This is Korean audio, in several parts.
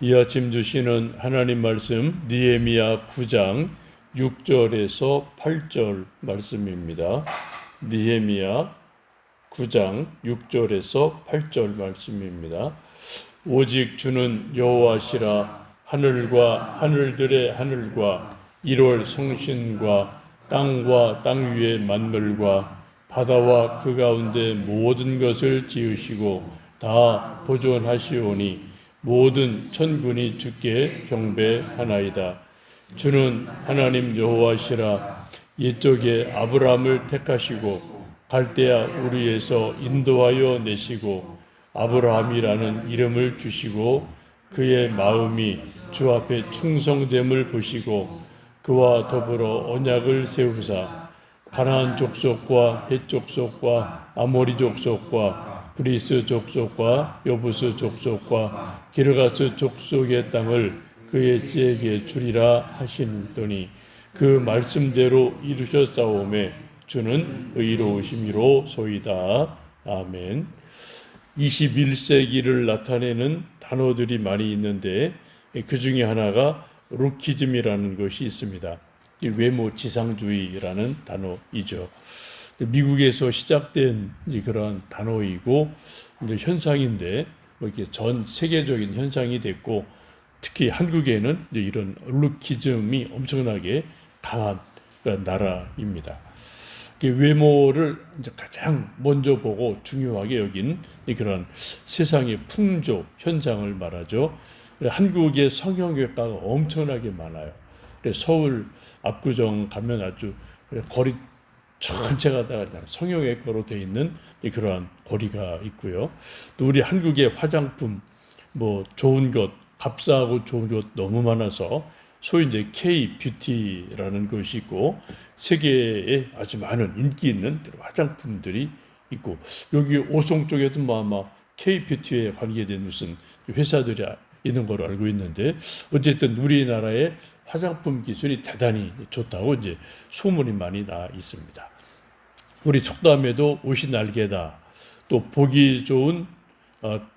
이 아침 주시는 하나님 말씀 느헤미야 9장 6절에서 8절 말씀입니다. 느헤미야 9장 6절에서 8절 말씀입니다. 오직 주는 여호와시라. 하늘과 하늘들의 하늘과 1월 성신과 땅과 땅 위의 만물과 바다와 그 가운데 모든 것을 지으시고 다 보존하시오니 모든 천군이 주께 경배하나이다. 주는 하나님 여호와시라. 옛적에 아브라함을 택하시고 갈대아 우르에서 인도하여 내시고 아브라함이라는 이름을 주시고 그의 마음이 주 앞에 충성됨을 보시고 그와 더불어 언약을 세우사 가나안 족속과 헷 족속과 아모리 족속과 브리스 족속과 여부스 족속과 기르가스 족속의 땅을 그의 씨에게 주리라 하시더니 그 말씀대로 이루셨사오매 주는 의로우심이로 소이다. 아멘. 21세기를 나타내는 단어들이 많이 있는데 그 중에 하나가 루키즘이라는 것이 있습니다. 외모 지상주의라는 단어이죠. 미국에서 시작된 그런 단어이고 현상인데 이렇게 전 세계적인 현상이 됐고 특히 한국에는 이런 루키즘이 엄청나게 강한 나라입니다. 외모를 가장 먼저 보고 중요하게 여긴 그런 세상의 풍조 현상을 말하죠. 한국의 성형외과가 엄청나게 많아요. 서울 압구정 가면 아주 거리 전체가 다 성형외과로 되어 있는 그러한 거리가 있고요. 또 우리 한국의 화장품 뭐 좋은 것, 값싸고 좋은 것 너무 많아서 소위 이제 K-뷰티라는 것이 있고 세계에 아주 많은 인기 있는 화장품들이 있고 여기 오송 쪽에도 뭐 아마 K-뷰티에 관계된 무슨 회사들이 있는 걸로 알고 있는데 어쨌든 우리나라의 화장품 기술이 대단히 좋다고 이제 소문이 많이 나 있습니다. 우리 속담에도 옷이 날개다. 또 보기 좋은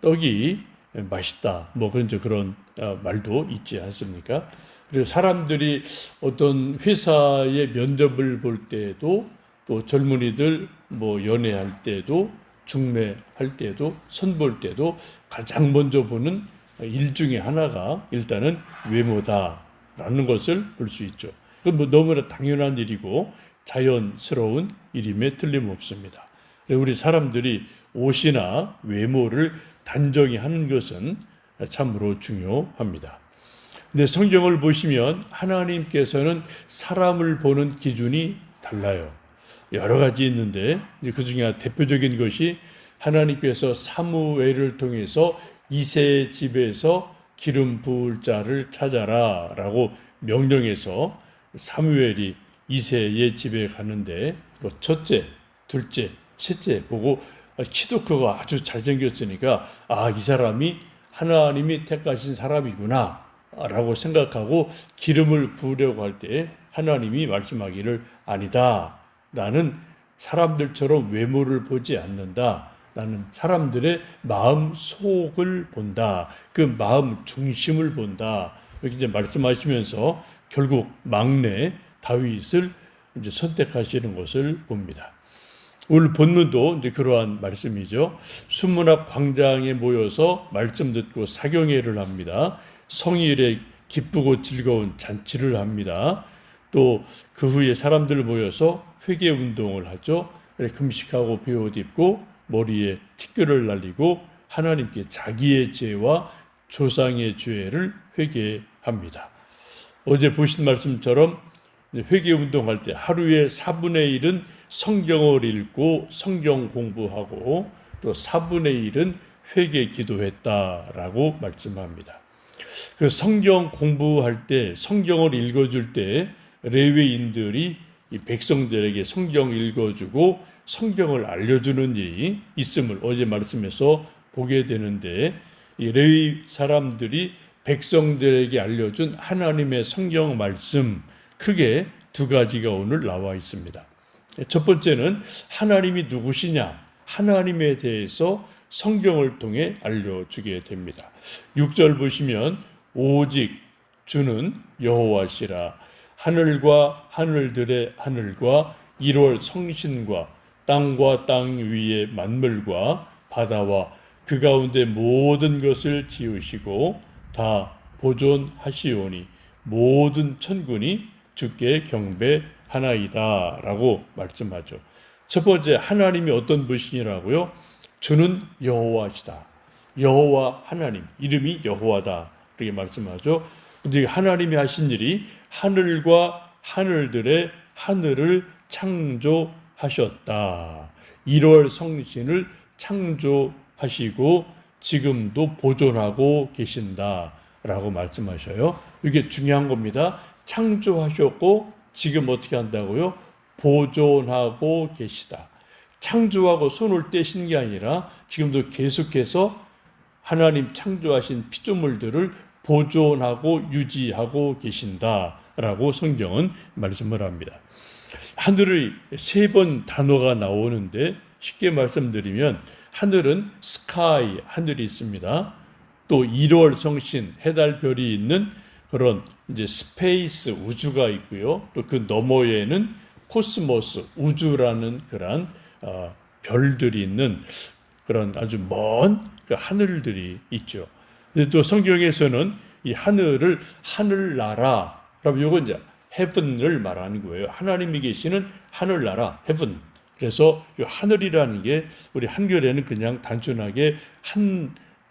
떡이 맛있다. 뭐 그런 말도 있지 않습니까? 그리고 사람들이 어떤 회사의 면접을 볼 때도 또 젊은이들 뭐 연애할 때도 중매할 때도 선볼 때도 가장 먼저 보는 일 중에 하나가 일단은 외모다라는 것을 볼 수 있죠. 그건 뭐 너무나 당연한 일이고 자연스러운 일임에 틀림없습니다. 우리 사람들이 옷이나 외모를 단정히 하는 것은 참으로 중요합니다. 근데 성경을 보시면 하나님께서는 사람을 보는 기준이 달라요. 여러 가지 있는데 그 중에 대표적인 것이 하나님께서 사무엘을 통해서 이새의 집에서 기름 부을 자를 찾아라 라고 명령해서 사무엘이 이새의 집에 가는데 첫째, 둘째, 셋째 보고 키도 크고 아주 잘생겼으니까 이 사람이 하나님이 택하신 사람이구나 라고 생각하고 기름을 부으려고 할 때 하나님이 말씀하기를 아니다. 나는 사람들처럼 외모를 보지 않는다. 나는 사람들의 마음 속을 본다. 그 마음 중심을 본다. 이렇게 이제 말씀하시면서 결국 막내 다윗을 이제 선택하시는 것을 봅니다. 오늘 본문도 이제 그러한 말씀이죠. 수문 앞 광장에 모여서 말씀 듣고 사경회를 합니다. 성일에 기쁘고 즐거운 잔치를 합니다. 또 그 후에 사람들 모여서 회개 운동을 하죠. 금식하고 베옷 입고 머리에 티끌을 날리고 하나님께 자기의 죄와 조상의 죄를 회개합니다. 어제 보신 말씀처럼 회개 운동할 때 하루에 4분의 1은 성경을 읽고 성경 공부하고 또 4분의 1은 회개 기도했다라고 말씀합니다. 그 성경 공부할 때 성경을 읽어줄 때 레위인들이 이 백성들에게 성경 읽어주고 성경을 알려주는 일이 있음을 어제 말씀에서 보게 되는데 이 레위 사람들이 백성들에게 알려준 하나님의 성경 말씀 크게 두 가지가 오늘 나와 있습니다. 첫 번째는 하나님이 누구시냐 하나님에 대해서 성경을 통해 알려주게 됩니다. 6절 보시면 오직 주는 여호와시라. 하늘과 하늘들의 하늘과 1월 성신과 땅과 땅 위의 만물과 바다와 그 가운데 모든 것을 지으시고 다 보존하시오니 모든 천군이 주께 경배하나이다 라고 말씀하죠. 첫 번째, 하나님이 어떤 분이라고요? 주는 여호와시다. 여호와 하나님, 이름이 여호와다 그렇게 말씀하죠. 근데 하나님이 하신 일이 하늘과 하늘들의 하늘을 창조하셨다. 1월 성신을 창조하시고 지금도 보존하고 계신다라고 말씀하셔요. 이게 중요한 겁니다. 창조하셨고 지금 어떻게 한다고요? 보존하고 계시다. 창조하고 손을 떼신 게 아니라 지금도 계속해서 하나님 창조하신 피조물들을 보존하고 유지하고 계신다라고 성경은 말씀을 합니다. 하늘의 3번 단어가 나오는데 쉽게 말씀드리면 하늘은 스카이, 하늘이 있습니다. 또 1월 성신, 해달 별이 있는 그런 이제 스페이스, 우주가 있고요. 또 그 너머에는 코스모스, 우주라는 그런 별들이 있는 그런 아주 먼 그 하늘들이 있죠. 근데 또 성경에서는 이 하늘을 하늘나라, 그럼 이건 이제 헤븐을 말하는 거예요. 하나님이 계시는 하늘나라, 헤븐. 그래서 이 하늘이라는 게 우리 한글에는 그냥 단순하게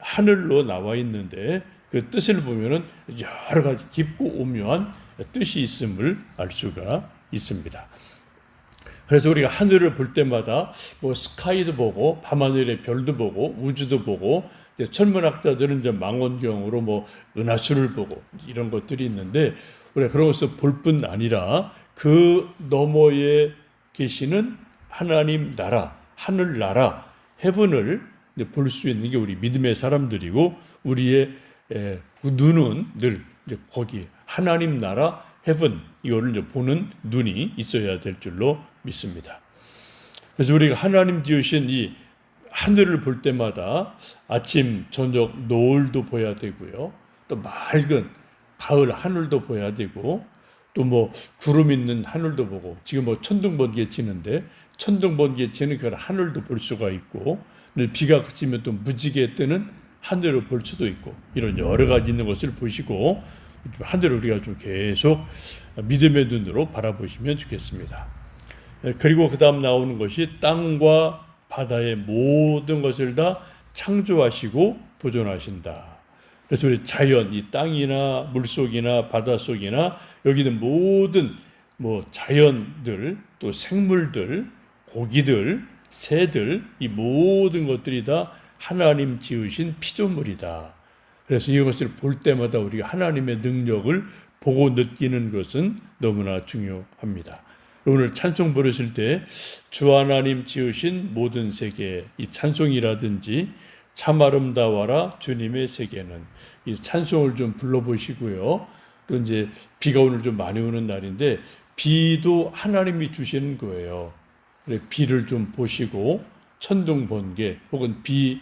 하늘로 나와 있는데 그 뜻을 보면은 여러 가지 깊고 오묘한 뜻이 있음을 알 수가 있습니다. 그래서 우리가 하늘을 볼 때마다 뭐 스카이도 보고 밤하늘의 별도 보고 우주도 보고, 천문학자들은 이제 망원경으로 뭐 은하수를 보고 이런 것들이 있는데 우리가 그런 것을 볼 뿐 아니라 그 너머에 계시는 하나님 나라, 하늘 나라, 헤븐을 볼 수 있는 게 우리 믿음의 사람들이고, 우리의 눈은 늘 거기 하나님 나라, 헤븐, 이거를 이제 보는 눈이 있어야 될 줄로 믿습니다. 그래서 우리가 하나님 지으신 이 하늘을 볼 때마다 아침, 저녁, 노을도 보야 되고요. 또 맑은 가을 하늘도 보야 되고, 또 뭐 구름 있는 하늘도 보고, 지금 뭐 천둥번개 치는데 천둥번개 치는 그 하늘도 볼 수가 있고, 비가 그치면 또 무지개 뜨는 하늘을 볼 수도 있고, 이런 여러 가지 있는 것을 보시고 하늘을 우리가 좀 계속 믿음의 눈으로 바라보시면 좋겠습니다. 그리고 그 다음 나오는 것이 땅과 바다의 모든 것을 다 창조하시고 보존하신다. 그래서 우리 자연, 이 땅이나 물속이나 바닷속이나 여기 있는 모든 뭐 자연들, 또 생물들, 고기들, 새들, 이 모든 것들이 다 하나님 지으신 피조물이다. 그래서 이것을 볼 때마다 우리가 하나님의 능력을 보고 느끼는 것은 너무나 중요합니다. 오늘 찬송 부르실 때 주 하나님 지으신 모든 세계, 이 찬송이라든지 참 아름다워라 주님의 세계는, 이 찬송을 좀 불러보시고요. 또 이제 비가 오늘 좀 많이 오는 날인데 비도 하나님이 주시는 거예요. 그래 비를 좀 보시고 천둥 번개 혹은 비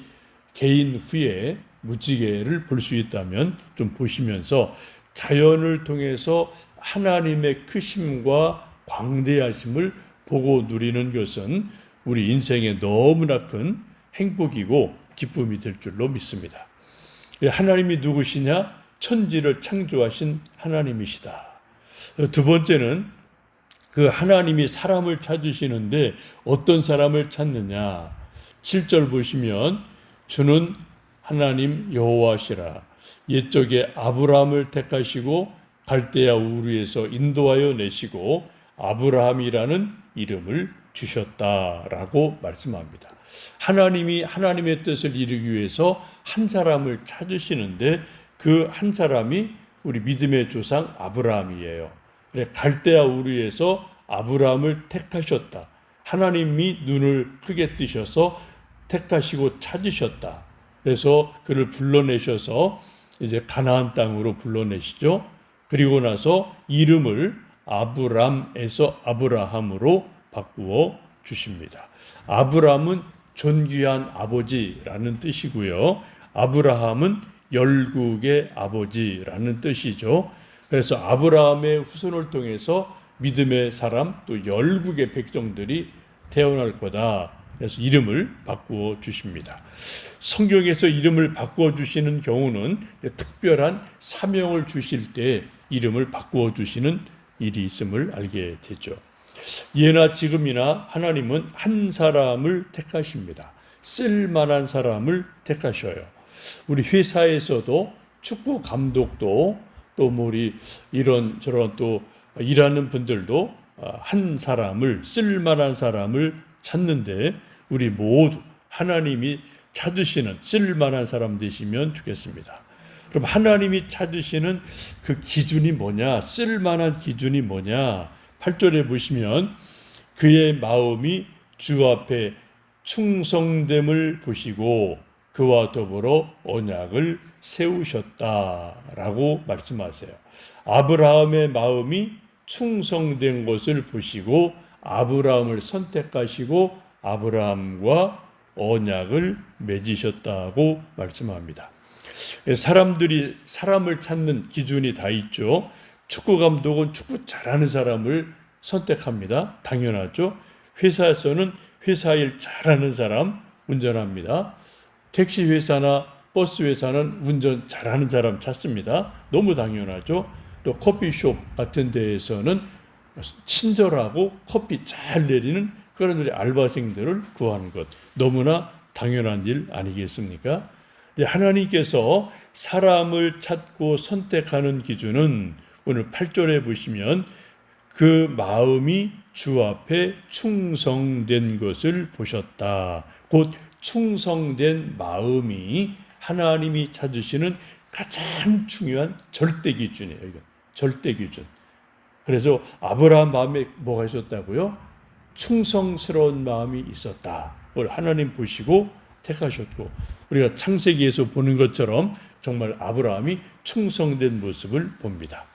개인 후에 무지개를 볼 수 있다면 좀 보시면서 자연을 통해서 하나님의 크심과 광대하심을 보고 누리는 것은 우리 인생에 너무나 큰 행복이고 기쁨이 될 줄로 믿습니다. 하나님이 누구시냐? 천지를 창조하신 하나님이시다. 두 번째는 그 하나님이 사람을 찾으시는데 어떤 사람을 찾느냐? 7절 보시면 주는 하나님 여호와시라. 옛적에 아브라함을 택하시고 갈대아 우르에서 인도하여 내시고 아브라함이라는 이름을 주셨다라고 말씀합니다. 하나님이 하나님의 뜻을 이루기 위해서 한 사람을 찾으시는데 그 한 사람이 우리 믿음의 조상 아브라함이에요. 그래 갈대아 우르에서 아브라함을 택하셨다. 하나님이 눈을 크게 뜨셔서 택하시고 찾으셨다. 그래서 그를 불러내셔서 이제 가나안 땅으로 불러내시죠. 그리고 나서 이름을 아브람에서 아브라함으로 바꾸어 주십니다. 아브람은 존귀한 아버지라는 뜻이고요. 아브라함은 열국의 아버지라는 뜻이죠. 그래서 아브라함의 후손을 통해서 믿음의 사람 또 열국의 백성들이 태어날 거다. 그래서 이름을 바꾸어 주십니다. 성경에서 이름을 바꾸어 주시는 경우는 특별한 사명을 주실 때 이름을 바꾸어 주시는 일이 있음을 알게 되죠. 예나 지금이나 하나님은 한 사람을 택하십니다. 쓸만한 사람을 택하셔요. 우리 회사에서도 축구 감독도 또 우리 이런 저런 또 일하는 분들도 한 사람을 쓸만한 사람을 찾는데 우리 모두 하나님이 찾으시는 쓸만한 사람 되시면 좋겠습니다. 그럼 하나님이 찾으시는 그 기준이 뭐냐? 쓸만한 기준이 뭐냐? 8절에 보시면 그의 마음이 주 앞에 충성됨을 보시고 그와 더불어 언약을 세우셨다라고 말씀하세요. 아브라함의 마음이 충성된 것을 보시고 아브라함을 선택하시고 아브라함과 언약을 맺으셨다고 말씀합니다. 사람들이 사람을 찾는 기준이 다 있죠. 축구 감독은 축구 잘하는 사람을 선택합니다. 당연하죠. 회사에서는 회사 일 잘하는 사람 운전합니다. 택시 회사나 버스 회사는 운전 잘하는 사람 찾습니다. 너무 당연하죠. 또 커피숍 같은 데에서는 친절하고 커피 잘 내리는 그런 알바생들을 구하는 것 너무나 당연한 일 아니겠습니까? 하나님께서 사람을 찾고 선택하는 기준은 오늘 8절에 보시면 그 마음이 주 앞에 충성된 것을 보셨다. 곧 충성된 마음이 하나님이 찾으시는 가장 중요한 절대 기준이에요. 이건 절대 기준. 그래서 아브라함 마음에 뭐가 있었다고요? 충성스러운 마음이 있었다. 그걸 하나님 보시고 택하셨고 우리가 창세기에서 보는 것처럼 정말 아브라함이 충성된 모습을 봅니다.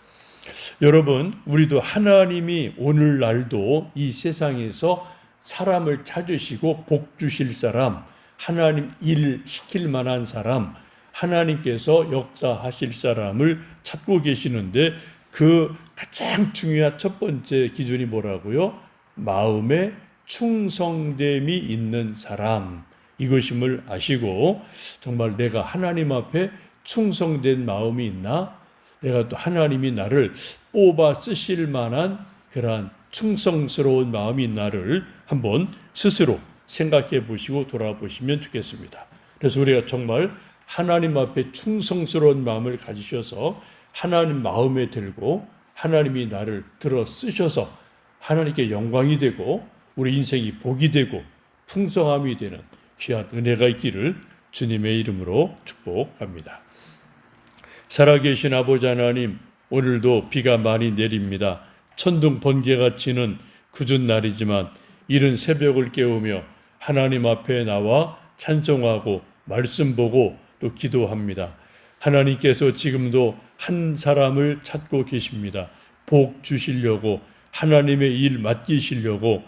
여러분, 우리도 하나님이 오늘날도 이 세상에서 사람을 찾으시고 복 주실 사람, 하나님 일 시킬 만한 사람, 하나님께서 역사하실 사람을 찾고 계시는데 그 가장 중요한 첫 번째 기준이 뭐라고요? 마음에 충성됨이 있는 사람, 이것임을 아시고 정말 내가 하나님 앞에 충성된 마음이 있나? 내가 또 하나님이 나를 뽑아 쓰실 만한 그러한 충성스러운 마음이 있나를 한번 스스로 생각해 보시고 돌아보시면 좋겠습니다. 그래서 우리가 정말 하나님 앞에 충성스러운 마음을 가지셔서 하나님 마음에 들고 하나님이 나를 들어 쓰셔서 하나님께 영광이 되고 우리 인생이 복이 되고 풍성함이 되는 귀한 은혜가 있기를 주님의 이름으로 축복합니다. 살아계신 아버지 하나님, 오늘도 비가 많이 내립니다. 천둥 번개가 치는 굳은 날이지만 이른 새벽을 깨우며 하나님 앞에 나와 찬송하고 말씀 보고 또 기도합니다. 하나님께서 지금도 한 사람을 찾고 계십니다. 복 주시려고 하나님의 일 맡기시려고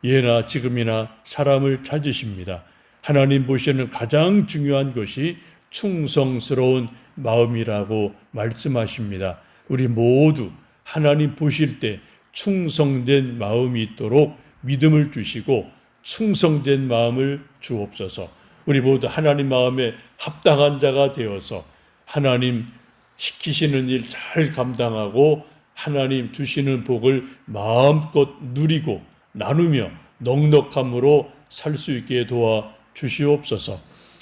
예나 지금이나 사람을 찾으십니다. 하나님 보시는 가장 중요한 것이 충성스러운 마음이라고 말씀하십니다. 우리 모두 하나님 보실 때 충성된 마음이 있도록 믿음을 주시고 충성된 마음을 주옵소서. 우리 모두 하나님 마음에 합당한 자가 되어서 하나님 시키시는 일 잘 감당하고 하나님 주시는 복을 마음껏 누리고 나누며 넉넉함으로 살 수 있게 도와 주시옵소서.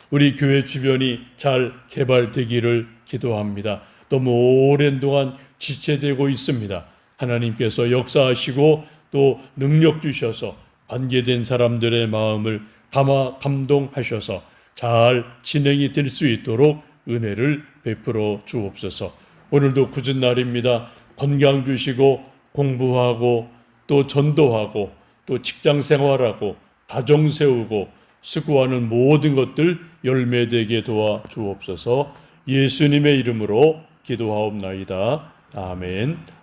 우리 교회 주변이 잘 개발되기를 기도합니다. 너무 오랜 동안 지체되고 있습니다. 하나님께서 역사하시고 또 능력 주셔서 관계된 사람들의 마음을 감동하셔서 잘 진행이 될 수 있도록 은혜를 베풀어 주옵소서. 오늘도 굳은 날입니다. 건강 주시고 공부하고 또 전도하고 또 직장 생활하고 가정 세우고 수고하는 모든 것들 열매되게 도와 주옵소서. 예수님의 이름으로 기도하옵나이다. 아멘.